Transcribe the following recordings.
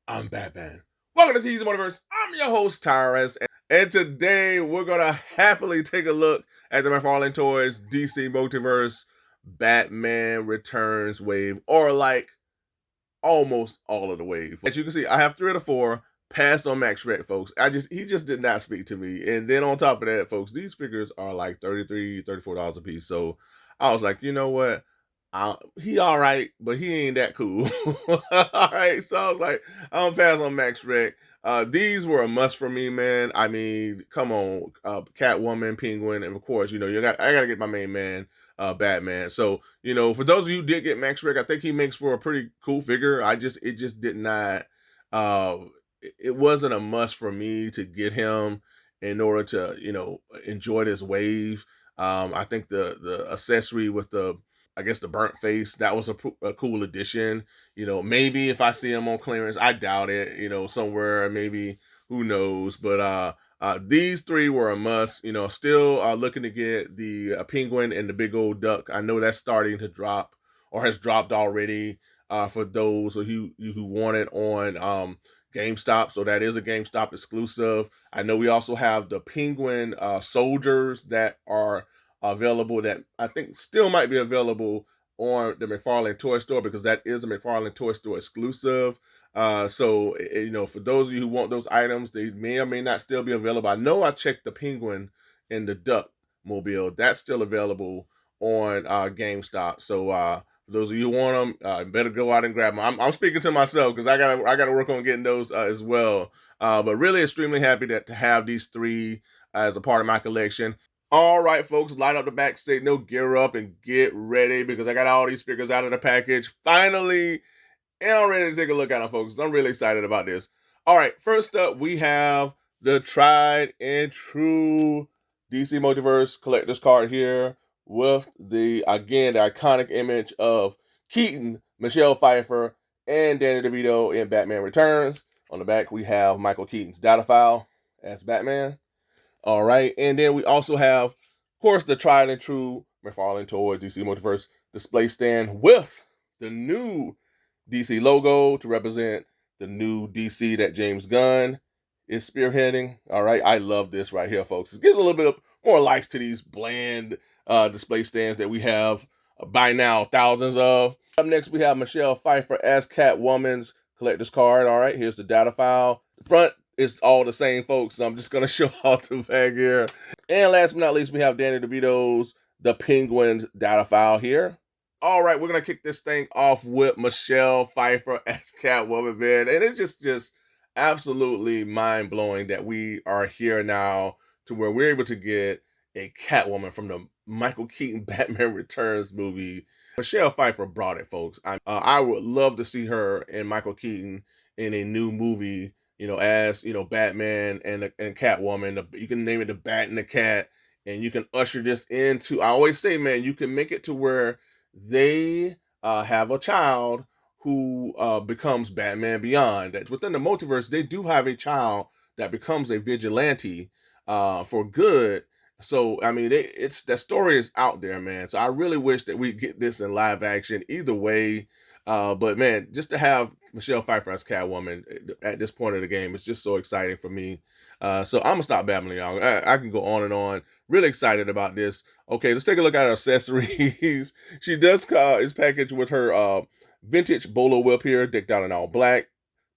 I'm Batman. Welcome to Season Multiverse. I'm your host, Tyrus, and today we're gonna happily take a look at the McFarlane Toys DC Multiverse Batman Returns wave, or like almost all of the wave. As you can see, I have 3 of the 4 passed on Max Shrek, folks. He just did not speak to me. And then on top of that, folks, these figures are like $33, $34 a piece. So I was like, you know what? He all right, but he ain't that cool. All right. So I was like, I'm pass on Max Shrek. These were a must for me, man. I mean, come on, Catwoman, Penguin, and of course, I gotta get my main man, Batman. So, for those of you who did get Max Rick, I think he makes for a pretty cool figure. It just did not, uh, it wasn't a must for me to get him in order to, enjoy this wave. I think the accessory with I guess the burnt face, that was a cool addition. Maybe if I see him on clearance, I doubt it. Somewhere maybe, who knows? But these 3 were a must. Still looking to get the penguin and the big old duck. I know that's starting to drop or has dropped already for those who want it on GameStop. So that is a GameStop exclusive. I know we also have the penguin soldiers that are available that I think still might be available on the McFarlane Toy Store, because that is a McFarlane Toy Store exclusive. For those of you who want those items, they may or may not still be available. I know I checked the penguin and the duck mobile. That's still available on GameStop. So for those of you who want them, better go out and grab them. I'm speaking to myself because I gotta work on getting those as well. But really extremely happy to have these 3 as a part of my collection. All right, folks, light up the back signal, gear up, and get ready, because I got all these figures out of the package finally, and I'm ready to take a look at them, folks. I'm really excited about this. All right, first up, we have the tried and true DC Multiverse collector's card here with the iconic image of Keaton, Michelle Pfeiffer, and Danny DeVito in Batman Returns. On the back, we have Michael Keaton's data file as Batman. All right. And then we also have, of course, the tried and true McFarlane Toys DC Multiverse display stand with the new DC logo to represent the new DC that James Gunn is spearheading. All right. I love this right here, folks. It gives a little bit of more life to these bland display stands that we have by now thousands of. Up next, we have Michelle Pfeiffer as Catwoman's collector's card. All right. Here's the data file. The front, it's all the same, folks. So I'm just gonna show off the bag here. And last but not least, we have Danny DeVito's The Penguin's data file here. All right, we're gonna kick this thing off with Michelle Pfeiffer as Catwoman, man, and it's just absolutely mind blowing that we are here now to where we're able to get a Catwoman from the Michael Keaton Batman Returns movie. Michelle Pfeiffer brought it, folks. I would love to see her and Michael Keaton in a new movie, as Batman and Catwoman. You can name it the Bat and the Cat, and you can usher this into. I always say, man, you can make it to where they have a child who becomes Batman Beyond. That within the multiverse, they do have a child that becomes a vigilante for good. So I mean, it's that story is out there, man. So I really wish that we get this in live action. Either way, but man, just to have Michelle Pfeiffer as Catwoman at this point of the game is just so exciting for me. So I'm gonna stop babbling, y'all. I can go on and on. Really excited about this. Okay, let's take a look at her accessories. She does is packaged with her vintage bolo whip here, decked out in all black.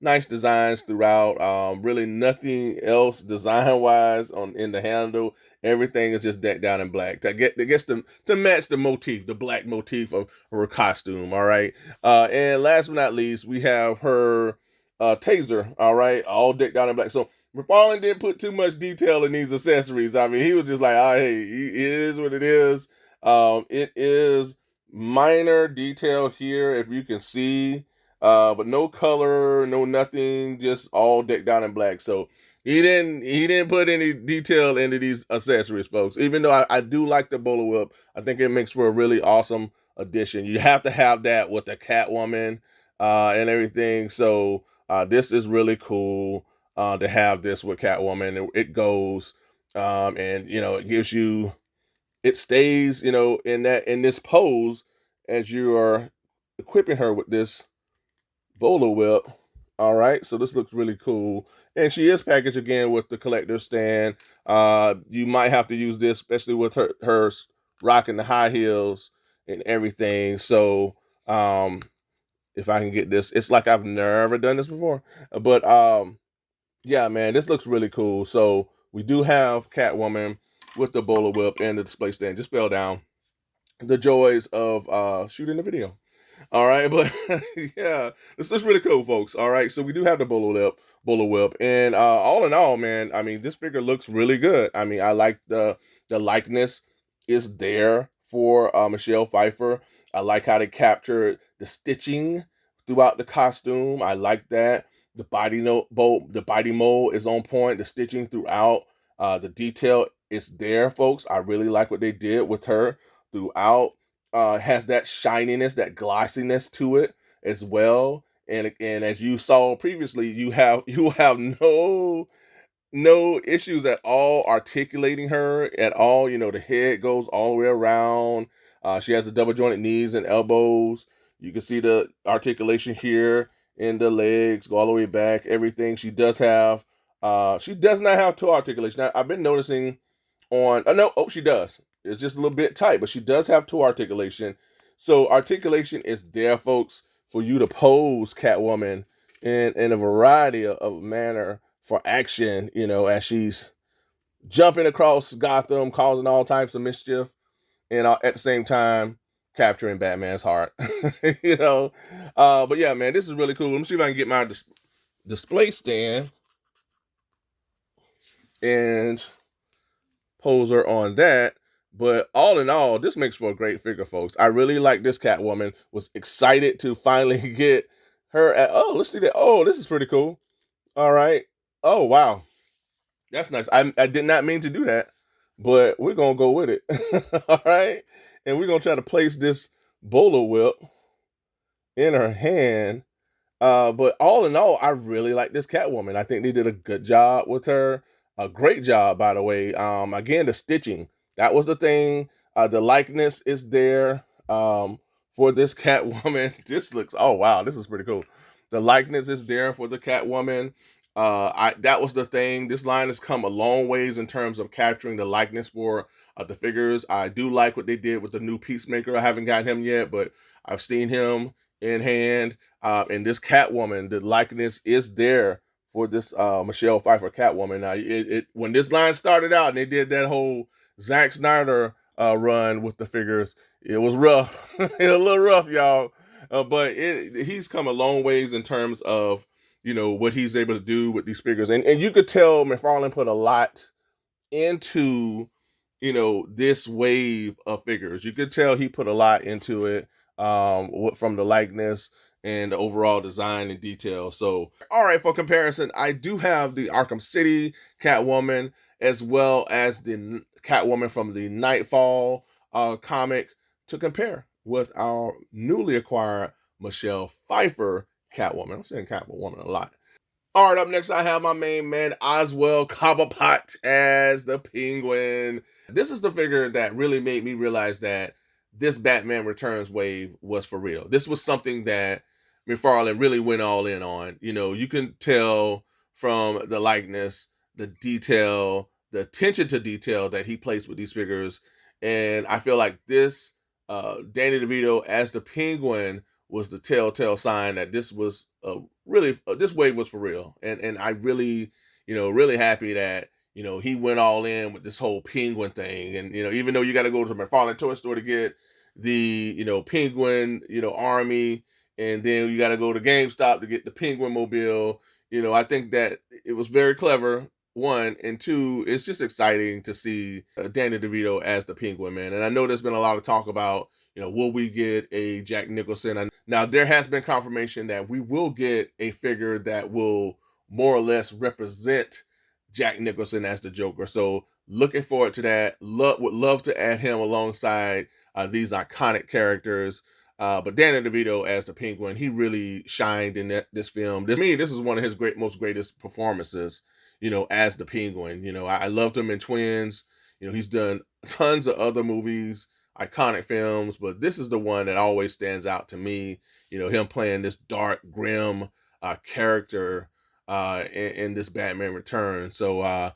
Nice designs throughout. Really nothing else design wise in the handle. Everything is just decked out in black to match the motif, the black motif of her costume. All right. And last but not least, we have her taser. All right, all decked out in black. So McFarlane didn't put too much detail in these accessories. I mean, he was just like, oh, hey, it is what it is. It is minor detail here, if you can see, but no color, no nothing, just all decked out in black. So he didn't put any detail into these accessories, folks. Even though I do like the bolo whip, I think it makes for a really awesome addition. You have to have that with the Catwoman and everything. So this is really cool to have this with Catwoman. It goes and it gives you, it stays in this pose as you are equipping her with this bolo whip, All right, so this looks really cool, and she is packaged again with the collector stand. You might have to use this, especially with her rocking the high heels and everything. So, if I can get this, it's like I've never done this before, but yeah, man, this looks really cool. So we do have Catwoman with the bowler whip and the display stand. Just spell down the joys of shooting the video. All right, but yeah, this looks really cool, folks. All right, so we do have the bowler whip, and all in all, man, I mean, this figure looks really good. I mean, I like the likeness is there for Michelle Pfeiffer. I like how they captured the stitching throughout the costume. I like that the body mold is on point. The stitching throughout, the detail is there, folks. I really like what they did with her throughout. Has that shininess, that glossiness to it as well. And as you saw previously, you have no issues at all articulating her at all. You know, the head goes all the way around. She has the double jointed knees and elbows. You can see the articulation here in the legs, go all the way back. Everything she does have. She does not have toe articulation. Now, I've been noticing on. Oh no, oh she does. It's just a little bit tight, but she does have toe articulation. So articulation is there, folks, for you to pose Catwoman in a variety of manner for action, you know, as she's jumping across Gotham, causing all types of mischief, and at the same time capturing Batman's heart. you know, but yeah, man, this is really cool. Let me see if I can get my display stand and pose her on that. But all in all, this makes for a great figure, folks. I really like this Catwoman. Was excited to finally get her at. Oh, let's see that. Oh, this is pretty cool. All right. Oh, wow. That's nice. I did not mean to do that, but we're gonna go with it. All right, and we're gonna try to place this bowler whip in her hand. But all in all, I really like this Catwoman. I think they did a good job with her. A great job, by the way. Again, the stitching, that was the thing. The likeness is there for this Catwoman. This looks, oh wow, this is pretty cool. The likeness is there for the Catwoman. That was the thing. This line has come a long ways in terms of capturing the likeness for the figures. I do like what they did with the new Peacemaker. I haven't got him yet, but I've seen him in hand. And this Catwoman, the likeness is there for this Michelle Pfeiffer Catwoman. Now, when this line started out and they did that whole Zack Snyder run with the figures, it was rough. It was a little rough, y'all. But he's come a long ways in terms of, you know, what he's able to do with these figures. And you could tell McFarlane put a lot into, you know, this wave of figures. You could tell he put a lot into it, from the likeness and the overall design and detail. So, all right, for comparison, I do have the Arkham City Catwoman as well as the Catwoman from the Nightfall comic to compare with our newly acquired Michelle Pfeiffer Catwoman. I'm saying Catwoman a lot. All right, up next, I have my main man, Oswald Cobblepot as the Penguin. This is the figure that really made me realize that this Batman Returns wave was for real. This was something that McFarlane really went all in on. You know, you can tell from the likeness, the detail, the attention to detail that he placed with these figures. And I feel like this, Danny DeVito as the Penguin, was the telltale sign that this was really this wave was for real. And I really, you know, really happy that, you know, he went all in with this whole Penguin thing. And, you know, even though you got to go to the McFarlane toy store to get the, you know, Penguin, you know, army, and then you got to go to GameStop to get the Penguin mobile. You know, I think that it was very clever. One, and two, it's just exciting to see Danny DeVito as the Penguin, man. And I know there's been a lot of talk about, you know, will we get a Jack Nicholson? Now, there has been confirmation that we will get a figure that will more or less represent Jack Nicholson as the Joker. So looking forward to that. Would love to add him alongside these iconic characters. But Danny DeVito as the Penguin, he really shined in this film. To me, this is one of his most greatest performances, you know, as the Penguin. You know, I loved him in Twins. You know, he's done tons of other movies, iconic films, but this is the one that always stands out to me. You know, him playing this dark, grim character in this Batman Return. So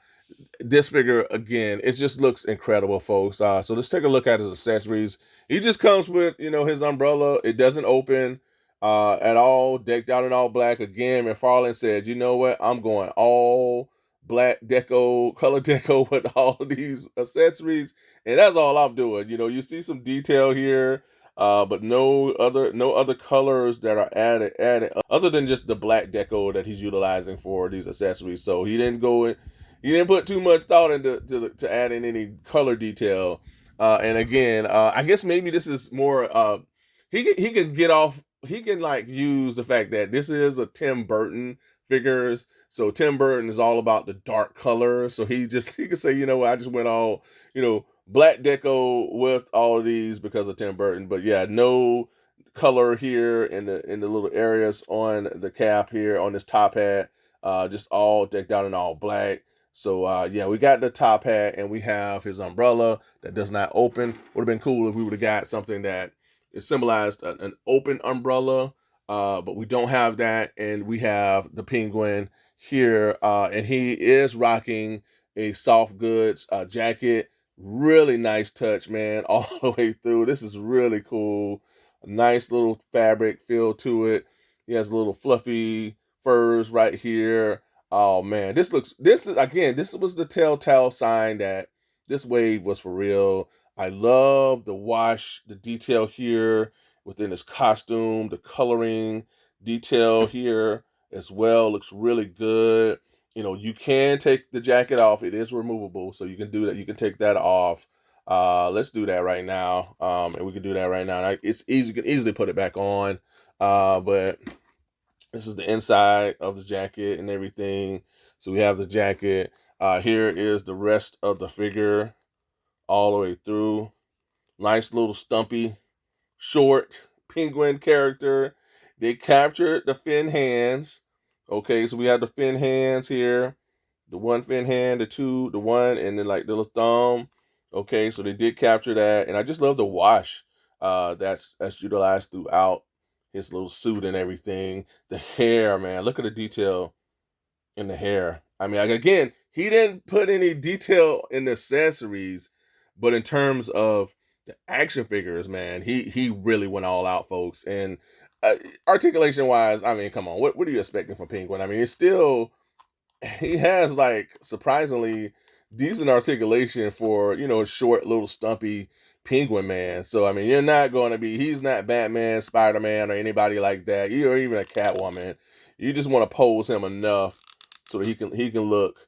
this figure again, it just looks incredible, folks. So let's take a look at his accessories. He just comes with his umbrella. It doesn't open at all, decked out in all black. Again, McFarlane said, you know what, I'm going all black deco, color deco with all these accessories, and that's all I'm doing. You see some detail here, but no other colors that are added other than just the black deco that he's utilizing for these accessories. So he didn't put too much thought into to add in any color detail. And again, I guess maybe this is more. He can get off. He can like use the fact that this is a Tim Burton figures. So Tim Burton is all about the dark color. So he can say, I just went all black deco with all of these because of Tim Burton. But yeah, no color here in the little areas on the cap here on this top hat. Just all decked out in all black. So yeah, we got the top hat and we have his umbrella that does not open. Would have been cool if we would have got something that it symbolized an open umbrella, but we don't have that. And we have the Penguin here, and he is rocking a soft goods jacket. Really nice touch, man, all the way through. This is really cool. A nice little fabric feel to it. He has a little fluffy furs right here. Oh man, this was the telltale sign that this wave was for real. I love the wash, the detail here within his costume, the coloring detail here as well looks really good. You can take the jacket off. It is removable, so you can do that. You can take that off. Let's do that right now. And we can do that right now. It's easy. You can easily put it back on. But this is the inside of the jacket and everything. So we have the jacket. Here is the rest of the figure all the way through. Nice little stumpy, short penguin character. They captured the fin hands. Okay, so we have the fin hands here. The one fin hand, the two, the one, and then like the little thumb. Okay, so they did capture that. And I just love the wash that's utilized throughout his little suit and everything. The hair, man. Look at the detail in the hair. I mean, like, again, he didn't put any detail in the accessories, but in terms of the action figures, man, he really went all out, folks. And articulation wise, I mean, come on, what are you expecting from Penguin? I mean, it's still he has like surprisingly decent articulation for a short little stumpy penguin man. So I mean, he's not Batman, Spider-Man, or anybody like that, or even a Catwoman. You just want to pose him enough so that he can look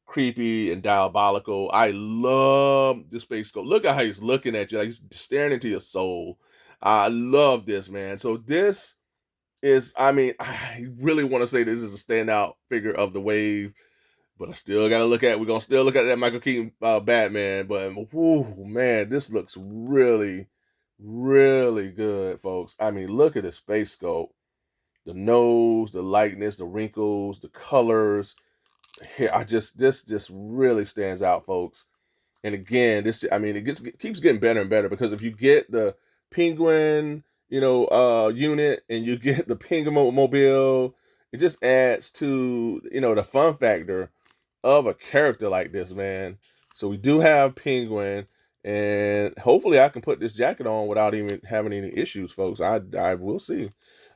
creepy and diabolical. I love the space scope. Look at how he's looking at you, like he's staring into your soul. I love this, man. So this is, I mean, I really want to say this is a standout figure of the wave, but we're gonna still look at that Michael Keaton Batman. But whoo, man, this looks really, really good, folks. I mean, look at the space scope, the nose, the likeness, the wrinkles, the colors. Here, this just really stands out, folks. And again, it keeps getting better and better, because if you get the Penguin, unit, and you get the Penguin mobile, it just adds to the fun factor of a character like this, man. So we do have Penguin, and hopefully I can put this jacket on without even having any issues, folks. I will see.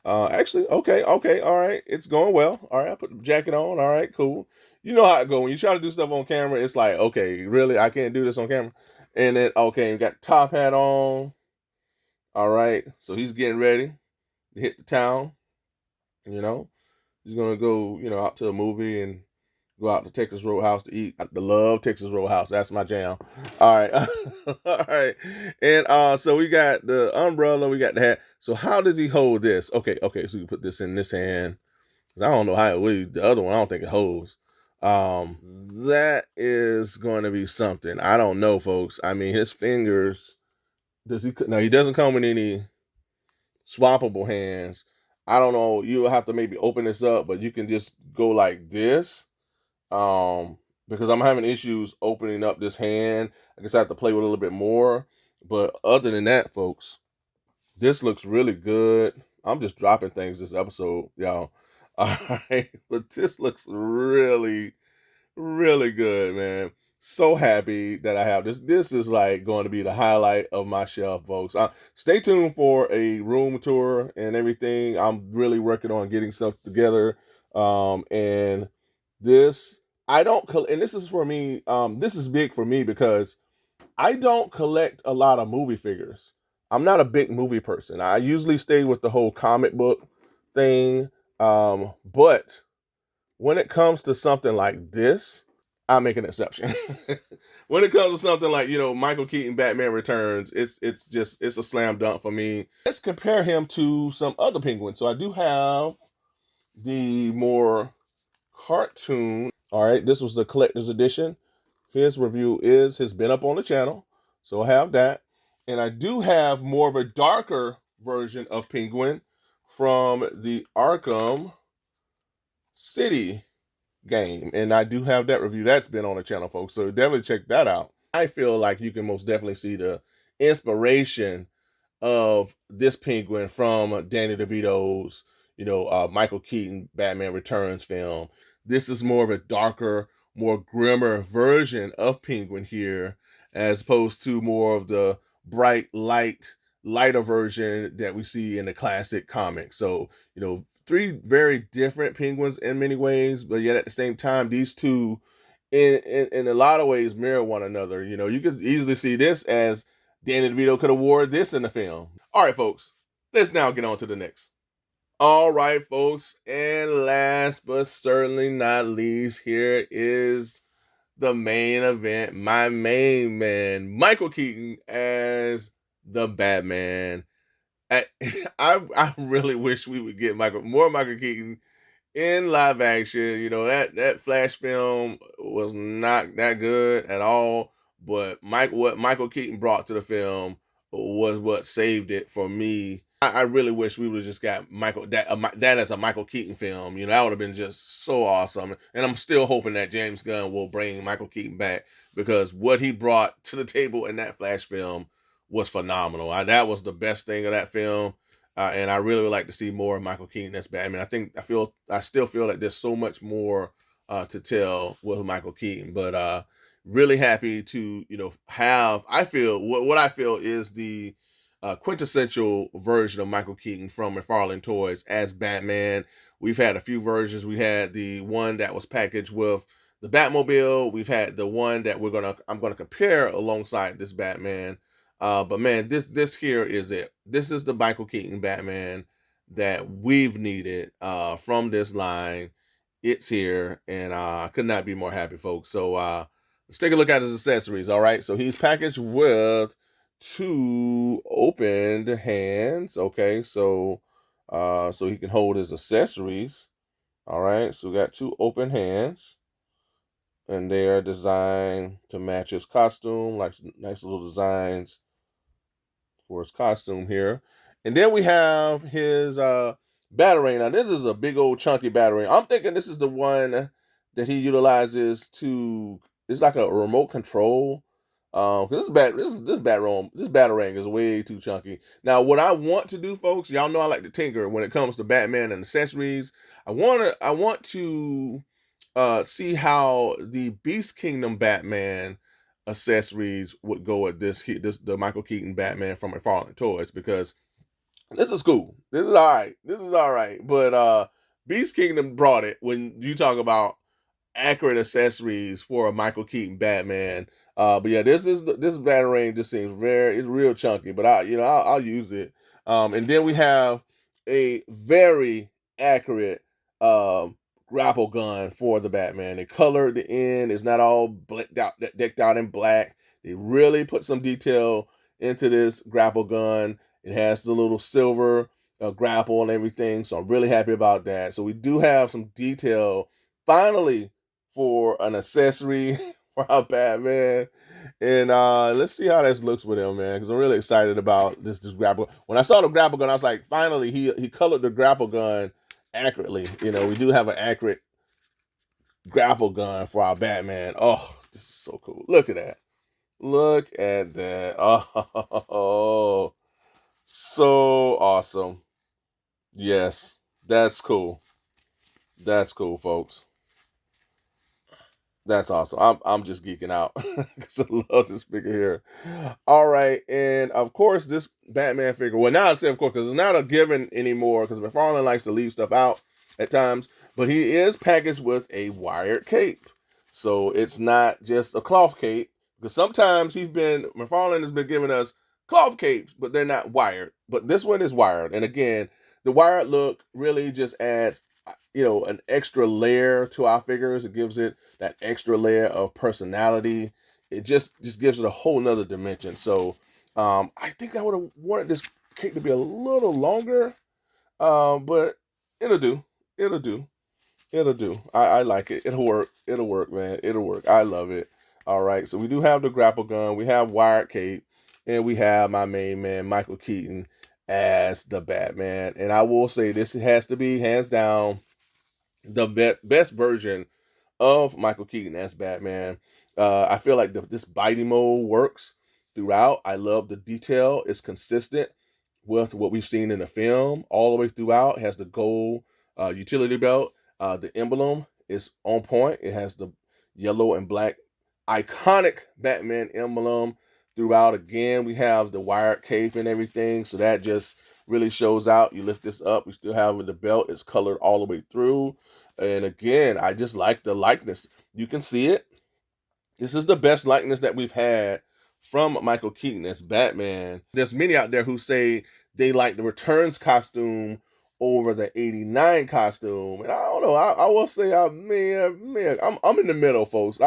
Actually, okay, all right, it's going well. All right, I put the jacket on. All right, cool. You know how it go when you try to do stuff on camera. It's like, okay, really, I can't do this on camera. And then, okay, we got the top hat on. All right, so he's getting ready to hit the town. You know, he's gonna go, out to a movie and go out to Texas Roadhouse to eat. I love Texas Roadhouse. That's my jam. All right, all right, and so we got the umbrella, we got the hat. So how does he hold this? Okay, so you put this in this hand. I don't know how it would. The other one, I don't think it holds. That is going to be something. I don't know, folks. I mean, his fingers. Does he? No, he doesn't come with any swappable hands. I don't know. You'll have to maybe open this up, but you can just go like this. Because I'm having issues opening up this hand. I guess I have to play with it a little bit more. But other than that, folks, this looks really good. I'm just dropping things this episode, y'all. All right, but this looks really, really good, man. So happy that I have this. This is like going to be the highlight of my shelf, folks. Stay tuned for a room tour and everything. I'm really working on getting stuff together. And this, I don't, and this is for me. This is big for me because I don't collect a lot of movie figures. I'm not a big movie person. I usually stay with the whole comic book thing. But when it comes to something like this, I make an exception. When it comes to something like, Michael Keaton Batman Returns, it's a slam dunk for me. Let's compare him to some other Penguins. So I do have the more cartoon. All right, this was the collector's edition. His review has been up on the channel, so I have that. And I do have more of a darker version of Penguin from the Arkham City game, and I do have that review. That's been on the channel, folks, so definitely check that out. I feel like you can most definitely see the inspiration of this Penguin from Danny DeVito's, Michael Keaton Batman Returns film. This is more of a darker, more grimmer version of Penguin here, as opposed to more of the bright, lighter version that we see in the classic comics. So, three very different Penguins in many ways, but yet at the same time, these two, in a lot of ways, mirror one another. You could easily see this as Danny DeVito could have wore this in the film. All right, folks, let's now get on to the next. All right, folks, and last but certainly not least, here is the main event. My main man, Michael Keaton as the Batman. I, I really wish we would get more Michael Keaton in live action. That Flash film was not that good at all, but what Michael Keaton brought to the film was what saved it for me. I really wish we would have just got that as a Michael Keaton film. That would have been just so awesome. And I'm still hoping that James Gunn will bring Michael Keaton back, because what he brought to the table in that Flash film was phenomenal. That was the best thing of that film. And I really would like to see more of Michael Keaton as Batman. I still feel like there's so much more to tell with Michael Keaton, but really happy to have. I feel what I feel is the quintessential version of Michael Keaton from McFarlane Toys as Batman. We've had a few versions. We had the one that was packaged with the Batmobile. We've had the one that I'm gonna compare alongside this Batman. But man, this here is it. This is the Michael Keaton Batman that we've needed from this line. It's here, and I could not be more happy, folks. So let's take a look at his accessories. All right, so he's packaged with two opened hands. Okay, so he can hold his accessories. All right, so we got two open hands, and they are designed to match his costume, like nice little designs for his costume here. And then we have his batarang. Now this is a big old chunky batarang. I'm thinking this is the one that he utilizes to. It's like a remote control. Cause this batarang is way too chunky. Now, what I want to do, folks, y'all know I like to tinker when it comes to Batman and accessories. I want to see how the Beast Kingdom Batman accessories would go at the Michael Keaton Batman from McFarlane Toys, because this is cool. This is all right. This is all right. But Beast Kingdom brought it when you talk about accurate accessories for a Michael Keaton Batman. But yeah, this batarang just seems it's real chunky, but I'll use it. And then we have a very accurate grapple gun for the Batman. They colored the end. It's not all decked out in black. They really put some detail into this grapple gun. It has the little silver grapple and everything, so I'm really happy about that. So we do have some detail finally for an accessory for our Batman. And let's see how this looks with him, man, because I'm really excited about this grapple. When I saw the grapple gun, I was like, finally, he colored the grapple gun accurately. We do have an accurate grapple gun for our Batman. Oh, this is so cool. Look at that. Look at that. Oh, so awesome. Yes, that's cool. That's cool, folks. That's awesome. I'm just geeking out because I love this figure here. All right, and of course this Batman figure. Well, now I say of course because it's not a given anymore because McFarlane likes to leave stuff out at times. But he is packaged with a wired cape, so it's not just a cloth cape. Because sometimes McFarlane has been giving us cloth capes, but they're not wired. But this one is wired, and again, the wired look really just adds an extra layer to our figures. It gives it that extra layer of personality. It just gives it a whole nother dimension. So I think I would have wanted this cake to be a little longer, but it'll do. It'll do. It'll do. I like it. It'll work. It'll work, man. It'll work. I love it. All right. So we do have the grapple gun. We have wired cape, and we have my main man Michael Keaton as the Batman. And I will say this has to be hands down the best version of Michael Keaton as Batman. I feel like this biting mode works throughout. I love the detail. It's consistent with what we've seen in the film all the way throughout. It has the gold utility belt. The emblem is on point. It has the yellow and black iconic Batman emblem throughout. Again, we have the wired cape and everything. So that just really shows out. You lift this up. We still have the belt. It's colored all the way through. And again, I just like the likeness. You can see it. This is the best likeness that we've had from Michael Keaton as Batman. There's many out there who say they like the Returns costume over the '89 costume, and I don't know. I will say, I'm in the middle, folks.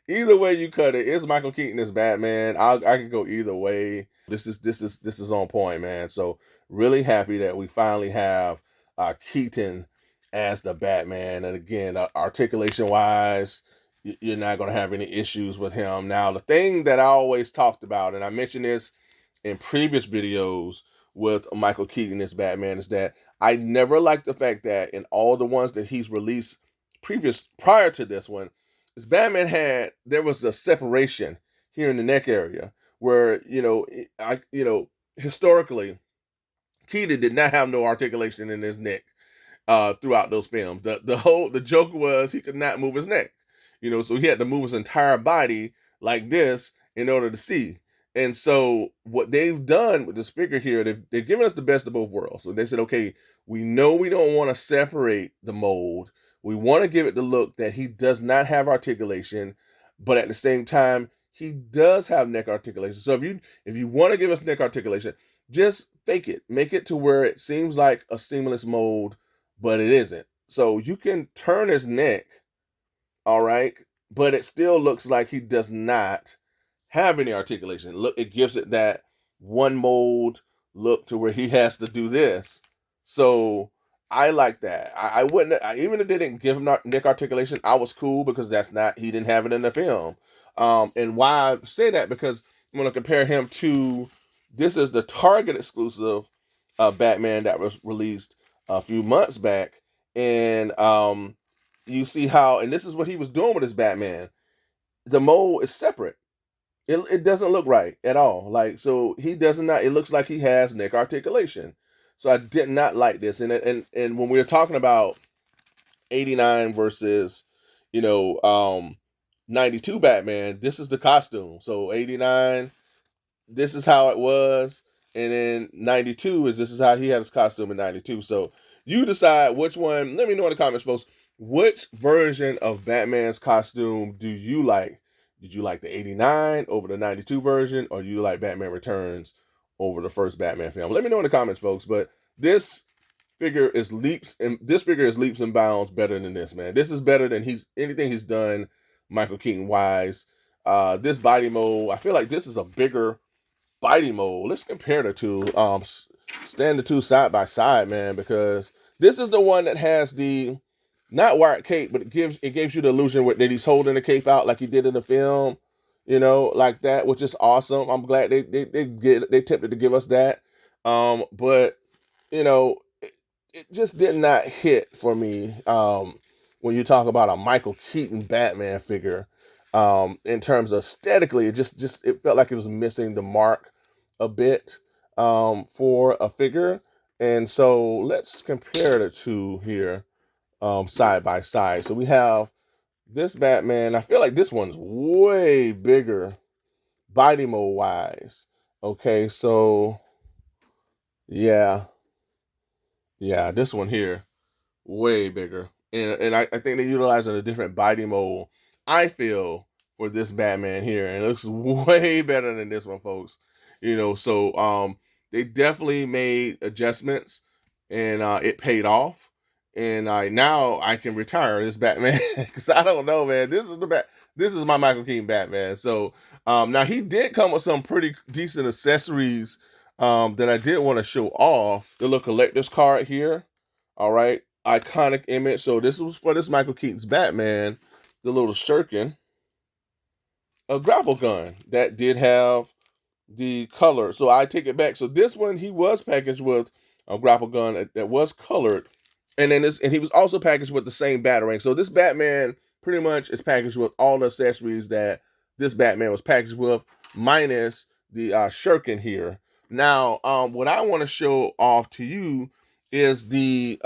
Either way you cut it, it's Michael Keaton as Batman. I can go either way. This is on point, man. So really happy that we finally have Keaton as the Batman, and again, articulation wise, you're not going to have any issues with him. Now, the thing that I always talked about, and I mentioned this in previous videos with Michael Keaton as Batman, is that I never liked the fact that in all the ones that he's released prior to this one, is there was a separation here in the neck area where, historically, Keaton did not have no articulation in his neck throughout those films. The joke was he could not move his neck, so he had to move his entire body like this in order to see. And so what they've done with this figure here, they've given us the best of both worlds. So they said, okay, we know we don't want to separate the mold. We want to give it the look that he does not have articulation, but at the same time, he does have neck articulation. So if you want to give us neck articulation, just fake it. Make it to where it seems like a seamless mold, but it isn't. So you can turn his neck, all right, but it still looks like he does not have any articulation. Look, it gives it that one mold look to where he has to do this. So I like that. I wouldn't, even if they didn't give him neck articulation, I was cool because he didn't have it in the film. And why I say that, because I'm going to compare him to, this is the Target exclusive Batman that was released a few months back. And you see how, and this is what he was doing with his Batman. The mold is separate. It doesn't look right at all. Like, so he does not, it looks like he has neck articulation. So I did not like this. And when we were talking about 89 versus, 92 Batman, this is the costume. So 89, this is how it was. And then 92 this is how he had his costume in 92. So you decide which one. Let me know in the comments, folks. Which version of Batman's costume do you like? Did you like the 89 over the 92 version, or do you like Batman Returns over the first Batman film? Let me know in the comments, folks. But this figure is leaps and bounds better than this, man. This is better than anything he's done Michael Keaton wise. This body mold, I feel like this is a bigger body mold. Let's compare the two. Stand the two side by side, man, because this is the one that has the not wired cape, but it gives you the illusion that he's holding the cape out like he did in the film, like that, which is awesome. I'm glad they attempted to give us that. But it just did not hit for me. When you talk about a Michael Keaton Batman figure, in terms of aesthetically, it felt like it was missing the mark a bit for a figure. And so let's compare the two here. side by side. So we have this Batman. I feel like this one's way bigger body mode wise. Okay, so yeah, this one here way bigger, and I think they're utilizing a different body mold, I feel, for this Batman here, and it looks way better than this one, folks. So they definitely made adjustments, and it paid off. And now I can retire this Batman because I don't know, man. This is my Michael Keaton Batman. So now he did come with some pretty decent accessories that I did want to show off. The little collector's card here. All right, iconic image. So this was for this Michael Keaton's Batman, the little shuriken, a grapple gun that did have the color. So I take it back. So this one he was packaged with a grapple gun that was colored, and then and he was also packaged with the same batarang. So this Batman pretty much is packaged with all the accessories that this Batman was packaged with, minus the shuriken here. Now, what I want to show off to you is the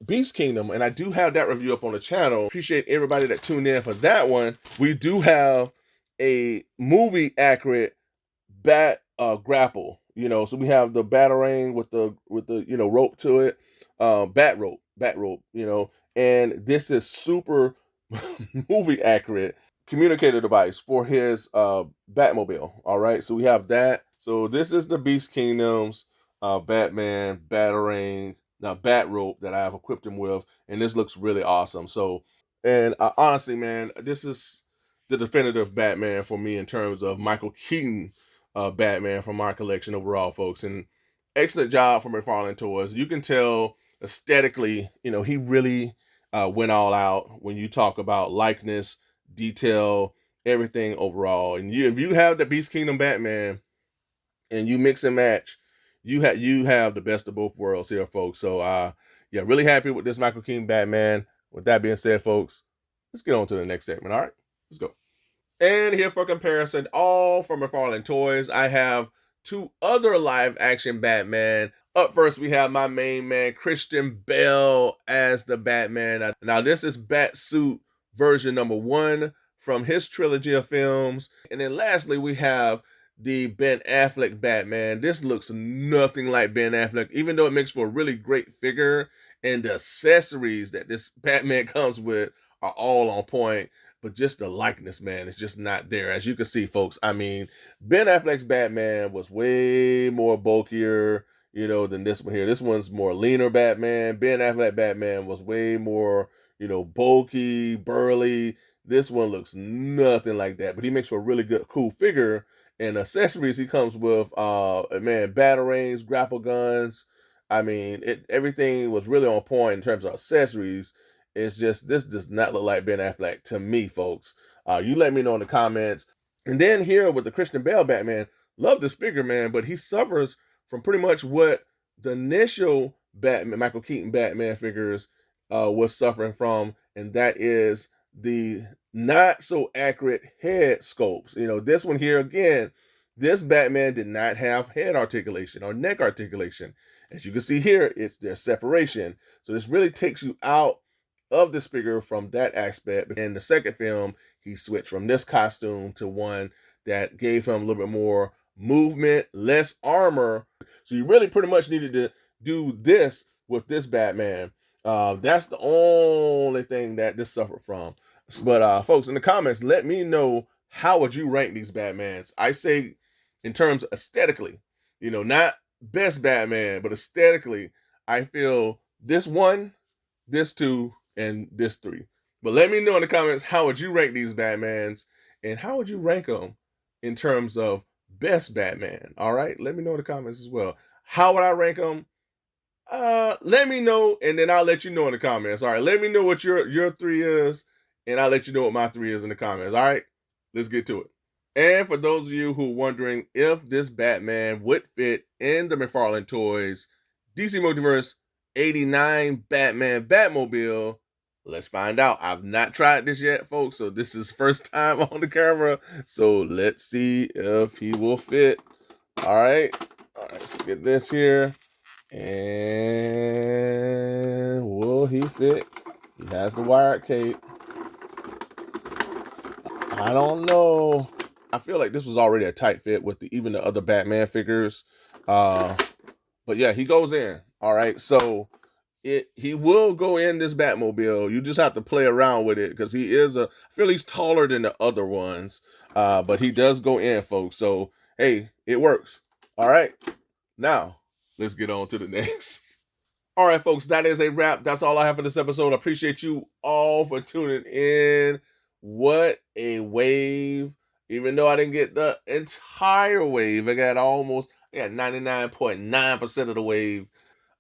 Beast Kingdom, and I do have that review up on the channel. Appreciate everybody that tuned in for that one. We do have a movie accurate bat grapple, so we have the batarang with the rope to it, bat rope, and this is super movie accurate communicator device for his Batmobile. All right, so we have that. So this is the Beast Kingdom's Batman batarang, bat rope that I have equipped him with, and this looks really awesome. So, and honestly, man, this is the definitive Batman for me in terms of Michael Keaton Batman from our collection overall, folks. And excellent job from McFarlane Toys. You can tell aesthetically, he really went all out when you talk about likeness, detail, everything overall. And if you have the Beast Kingdom Batman and you mix and match, you have the best of both worlds here, folks. So yeah, really happy with this Michael Keaton Batman. With that being said, folks, let's get on to the next segment. All right, let's go. And here for comparison, all from McFarlane Toys, I have two other live action Batman. Up first, we have my main man, Christian Bale, as the Batman. Now, this is Batsuit version number 1 from his trilogy of films. And then lastly, we have the Ben Affleck Batman. This looks nothing like Ben Affleck, even though it makes for a really great figure. And the accessories that this Batman comes with are all on point. But just the likeness, man, it's just not there. As you can see, folks, I mean, Ben Affleck's Batman was way more bulkier, than this one here. This one's more leaner Batman. Ben Affleck Batman was way more, bulky, burly. This one looks nothing like that, but he makes for a really good, cool figure. And accessories he comes with, man, batarangs, grapple guns. I mean, everything was really on point in terms of accessories. It's just, this does not look like Ben Affleck to me, folks. You let me know in the comments. And then here with the Christian Bale Batman, love this figure, man, but he suffers from pretty much what the initial Batman, Michael Keaton Batman figures was suffering from, and that is the not so accurate head sculpts. This one here, again, this Batman did not have head articulation or neck articulation. As you can see here, it's their separation. So this really takes you out of this figure from that aspect. In the second film, he switched from this costume to one that gave him a little bit more movement, less armor. So you really pretty much needed to do this with this Batman. That's the only thing that this suffered from. But folks, in the comments, let me know, how would you rank these Batmans? I say in terms of aesthetically, not best Batman, but aesthetically, I feel this 1, this 2, and this 3. But let me know in the comments, how would you rank these Batmans, and how would you rank them in terms of best Batman? All right, let me know in the comments as well. How would I rank them? Let me know, and then I'll let you know in the comments. All right, let me know what your 3 is, and I'll let you know what my 3 is in the comments. All right, let's get to it. And for those of you who are wondering if this Batman would fit in the McFarlane Toys DC Multiverse 89 Batman Batmobile, let's find out. I've not tried this yet, folks, so this is first time on the camera. So let's see if he will fit. All right, so get this here. And will he fit? He has the wired cape. I don't know. I feel like this was already a tight fit with even the other Batman figures. But yeah, he goes in. All right. So he will go in this Batmobile. You just have to play around with it because I feel he's taller than the other ones. But he does go in, folks. So hey, it works. All right. Now, let's get on to the next. All right, folks, that is a wrap. That's all I have for this episode. I appreciate you all for tuning in. What a wave. Even though I didn't get the entire wave, I got 99.9% of the wave.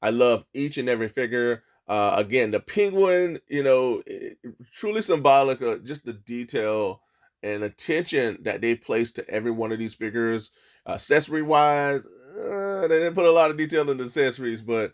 I love each and every figure. Again, the Penguin, truly symbolic of just the detail and attention that they place to every one of these figures. Accessory wise, they didn't put a lot of detail in the accessories, but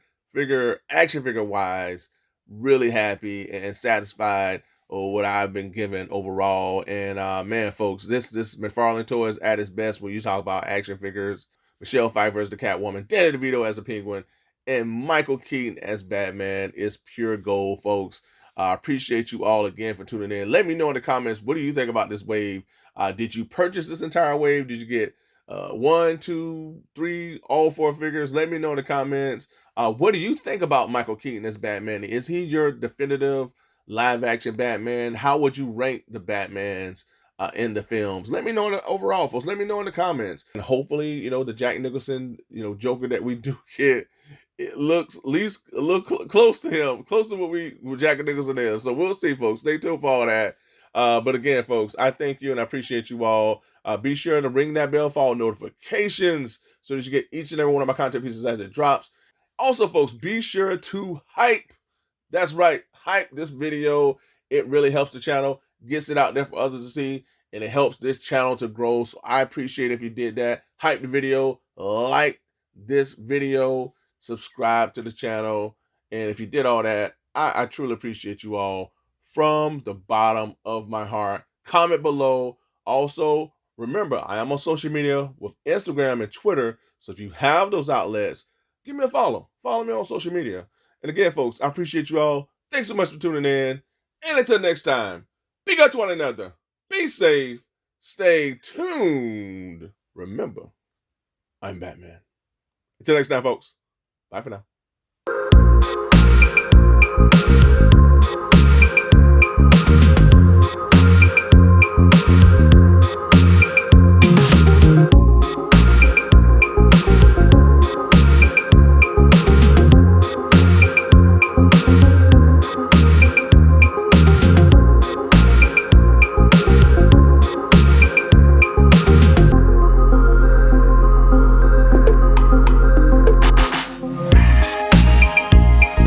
action figure wise, really happy and satisfied with what I've been given overall. And man, folks, this McFarlane Toys at its best when you talk about action figures. Michelle Pfeiffer as the Catwoman, Danny DeVito as the Penguin, and Michael Keaton as Batman is pure gold, folks. I appreciate you all again for tuning in. Let me know in the comments, what do you think about this wave? Did you purchase this entire wave? Did you get 1, 2, 3, all 4 figures? Let me know in the comments. What do you think about Michael Keaton as Batman? Is he your definitive live action Batman? How would you rank the Batmans in the films? Let me know overall, folks. Let me know in the comments. And hopefully, the Jack Nicholson, Joker that we do get, it looks at least a little close to him, close to what Jack Nicholson is. So we'll see, folks. Stay tuned for all that. But again, folks, I thank you and I appreciate you all. Be sure to ring that bell for all notifications so that you get each and every one of my content pieces as it drops. Also, folks, be sure to hype. That's right, hype this video. It really helps the channel, gets it out there for others to see, and it helps this channel to grow. So I appreciate if you did that. Hype the video, like this video, subscribe to the channel. And if you did all that, I truly appreciate you all from the bottom of my heart. Comment below. Also, remember, I am on social media with Instagram and Twitter. So if you have those outlets, give me a follow. Follow me on social media. And again, folks, I appreciate you all. Thanks so much for tuning in. And until next time, be good to one another. Be safe. Stay tuned. Remember, I'm Batman. Until next time, folks. Bye for now.